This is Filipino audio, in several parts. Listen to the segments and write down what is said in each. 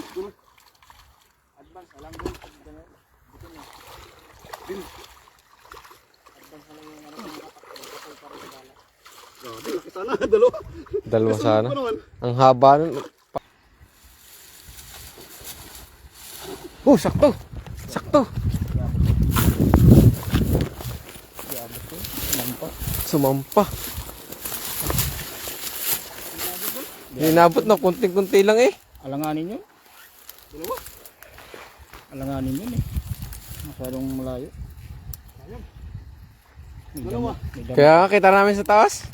Advance alam din. Dito na. Din. Advance na lang yung ano yung katakbo. Kapag para sa bala. Grabe, nakita na. Dalawa. Dalawa Kasunod sana. pa naman. Ang haba nun. Oh, sakto. Sakto. Yabot ko. Nampa. Sumampa. Hinabot na kunting-kunti lang eh. Alanganin yun. Dalawa. Alanganin yun eh. Masyadong malayo. May Dalawa. damo, may damo. Kaya kita namin sa taas.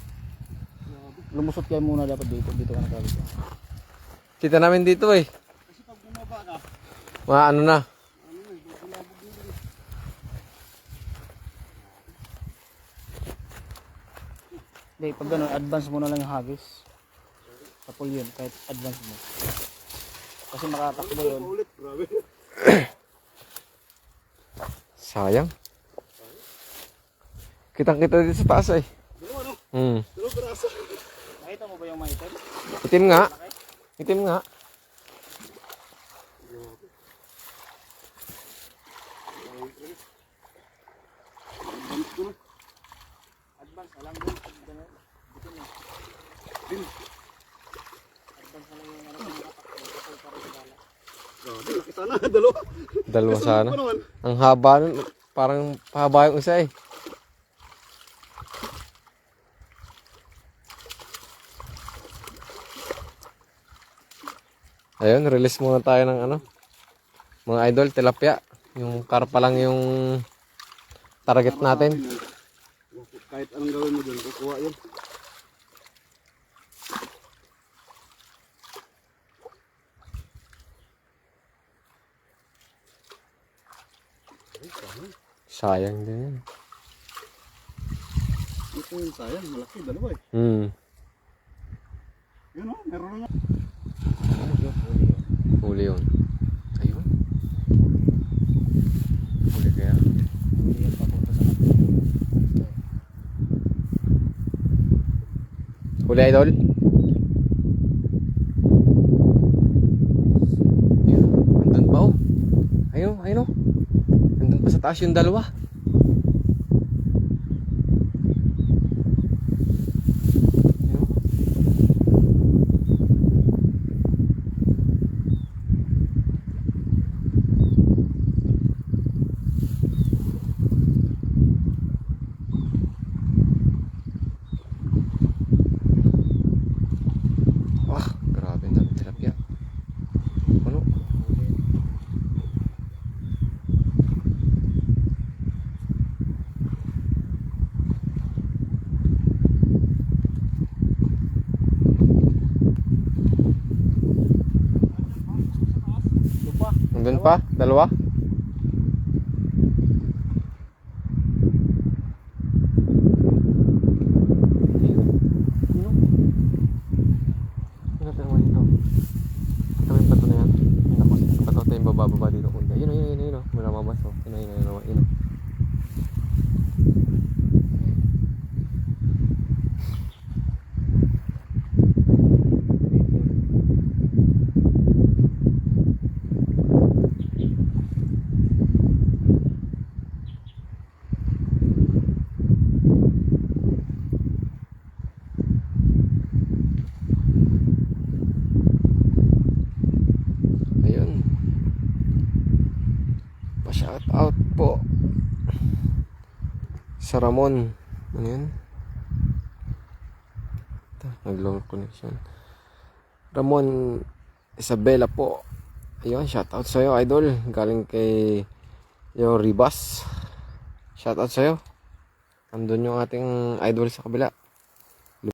Lumusot kayo muna dapat dito. Dito ka nakabit. Kita namin dito eh. Kasi pag bumaba ka, Mga ano na. bulabog din. Hindi, pag gano'n, advance mo na lang yung hagis. Tapol yun, kahit advance mo. Kasi makatakbo yun. Ulit, grabe. Sayang. Kitang-kita dito sa taas eh. Dalawa, no? Hmm. Dalawa peraso. Nakita mo ba yung mga item? Itim nga. Itim nga. Advance, alam din. Dito na. Din. Advance na lang yung ano yung katakbo. Kapag para sa bala. Grabe, nakita na. Dalawa. Dalawa Kasunod sana. pa naman. Ang haba nun. Parang pahaba yung isa eh. Ayun, release muna tayo ng ano. Mga idol, tilapia. Yung karpa lang yung target natin. Kahit anong gawin mo dyan, kukuha yun. Sayang din yun. Ito yung sayang, malaki, dalawa eh. Hmm. Yun o, meron na nga. Huli yun. Ayun. Huli kaya. Hindi yan papunta sa natin. Huli idol. Ayun. Andun pa oh. Ayun, ayun oh. Andun pa sa taas yung dalawa. Ayun. Ah, grabe ang dami tilapia. Ano? Lupa. Nandun pa? Dalawa? Ano naman ito? Ito yung bato na yan. Tapos bato ito yung bababa dito. Yun o, yun o, yun o. May namabas o. Yun o, yun o, yun o, yun o. Ayun. Pa-shout out po sa Ramon. Ano yun? Ito, nag-low connection. Ramon Isabela po. Ayun, shout out sa'yo idol. Galing kay Yo Ribas. Shout out sa'yo. Andun yung ating idol sa kabila.